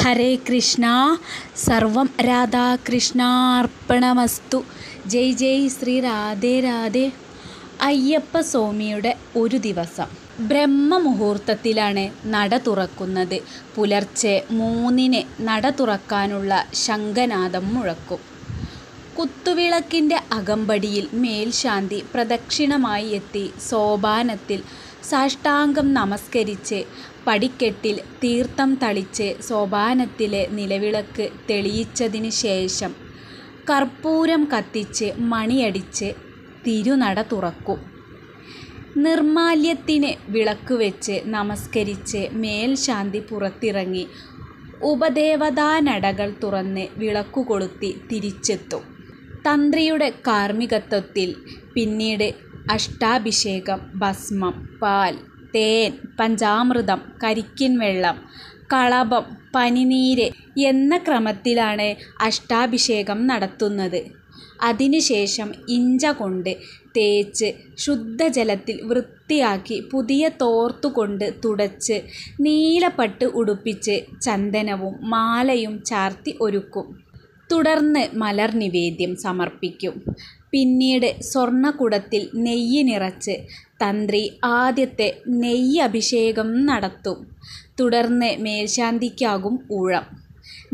ഹരേ കൃഷ്ണ. സർവം രാധാകൃഷ്ണാർപ്പണമസ്തു. ജയ് ജയ് ശ്രീ രാധേ രാധേ. അയ്യപ്പ സ്വാമിയുടെ ഒരു ദിവസം. ബ്രഹ്മമുഹൂർത്തത്തിലാണ് നട തുറക്കുന്നത്. പുലർച്ചെ 3-ന് നട തുറക്കാനുള്ള ശംഖനാദം മുഴക്കും. കുത്തുവിളക്കിൻ്റെ അകമ്പടിയിൽ മേൽശാന്തി പ്രദക്ഷിണമായി എത്തി സോപാനത്തിൽ സാഷ്ടാംഗം നമസ്കരിച്ച് പടിക്കെട്ടിൽ തീർത്ഥം തളിച്ച് സോപാനത്തിലെ നിലവിളക്ക് തെളിയിച്ചതിന് ശേഷം കർപ്പൂരം കത്തിച്ച് മണിയടിച്ച് തിരുനട തുറക്കും. നിർമാല്യത്തിന് വിളക്ക് വെച്ച് നമസ്കരിച്ച് മേൽശാന്തി പുറത്തിറങ്ങി ഉപദേവതാനടകൾ തുറന്ന് വിളക്കു കൊളുത്തി തിരിച്ചെത്തും. തന്ത്രിയുടെ കാർമ്മികത്വത്തിൽ പിന്നീട് അഷ്ടാഭിഷേകം, ഭസ്മം, പാൽ, തേൻ, പഞ്ചാമൃതം, കരിക്കിൻ വെള്ളം, കളഭം, പനിനീര് എന്ന ക്രമത്തിലാണ് അഷ്ടാഭിഷേകം നടത്തുന്നത്. അതിനുശേഷം ഇഞ്ച കൊണ്ട് തേച്ച് ശുദ്ധജലത്തിൽ വൃത്തിയാക്കി പുതിയ തോർത്തുകൊണ്ട് തുടച്ച് നീലപ്പട്ട് ഉടുപ്പിച്ച് ചന്ദനവും മാലയും ചാർത്തി ഒരുക്കും. തുടർന്ന് മലർ നിവേദ്യം സമർപ്പിക്കും. പിന്നീട് സ്വർണ്ണക്കുടത്തിൽ നെയ്യ് നിറച്ച് തന്ത്രി ആദ്യത്തെ നെയ്യ് അഭിഷേകം നടത്തും. തുടർന്ന് മേൽശാന്തിക്കാകും ഊഴം.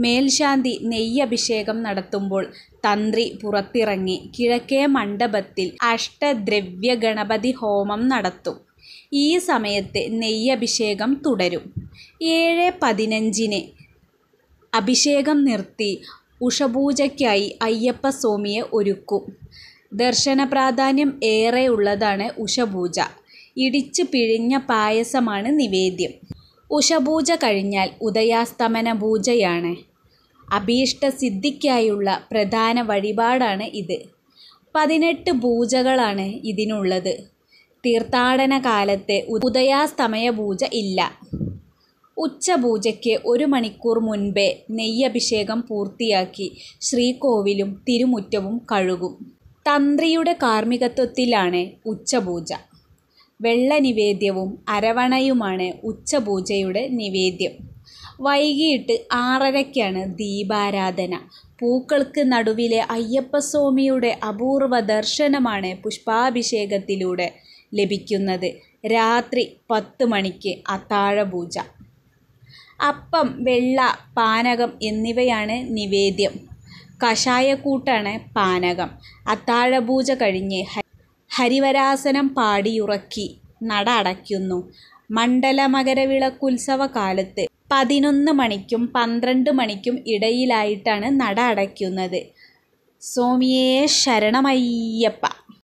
മേൽശാന്തി നെയ്യഭിഷേകം നടത്തുമ്പോൾ തന്ത്രി പുറത്തിറങ്ങി കിഴക്കേ മണ്ഡപത്തിൽ അഷ്ടദ്രവ്യ ഗണപതി ഹോമം നടത്തും. ഈ സമയത്ത് നെയ്യഭിഷേകം തുടരും. 7:15-ന് അഭിഷേകം നിർത്തി ഉഷപൂജയ്ക്കായി അയ്യപ്പസ്വാമിയെ ഒരുക്കും. ദർശന പ്രാധാന്യം ഏറെയുള്ളതാണ് ഉഷപൂജ. ഇടിച്ചു പിഴിഞ്ഞ പായസമാണ് നിവേദ്യം. ഉഷപൂജ കഴിഞ്ഞാൽ ഉദയാസ്തമന പൂജയാണ്. അഭീഷ്ടസിദ്ധിക്കായുള്ള പ്രധാന വഴിപാടാണ് ഇത്. 18 പൂജകളാണ് ഇതിനുള്ളത്. തീർത്ഥാടന കാലത്ത് ഉദയാസ്തമയ പൂജ ഇല്ല. ഉച്ചപൂജയ്ക്ക് 1 മണിക്കൂർ മുൻപേ നെയ്യഭിഷേകം പൂർത്തിയാക്കി ശ്രീകോവിലും തിരുമുറ്റവും കഴുകും. തന്ത്രിയുടെ കാർമ്മികത്വത്തിലാണ് ഉച്ചപൂജ. വെള്ള നിവേദ്യവും അരവണയുമാണ് ഉച്ചപൂജയുടെ നിവേദ്യം. വൈകിട്ട് 6:30-ക്കാണ് ദീപാരാധന. പൂക്കൾക്ക് നടുവിലെ അയ്യപ്പസ്വാമിയുടെ അപൂർവ ദർശനമാണ് പുഷ്പാഭിഷേകത്തിലൂടെ ലഭിക്കുന്നത്. രാത്രി 10 മണിക്ക് അത്താഴപൂജ. അപ്പം, വെള്ള, പാനകം എന്നിവയാണ് നിവേദ്യം. കഷായക്കൂട്ടാണ് പാനകം. അത്താഴപൂജ കഴിഞ്ഞ് ഹരിവരാസനം പാടിയുറക്കി നട അടയ്ക്കുന്നു. മണ്ഡല മകരവിളക്കുത്സവ കാലത്ത് 11 മണിക്കും 12 മണിക്കും ഇടയിലായിട്ടാണ് നട അടയ്ക്കുന്നത്. സ്വാമിയേ ശരണമയ്യപ്പ.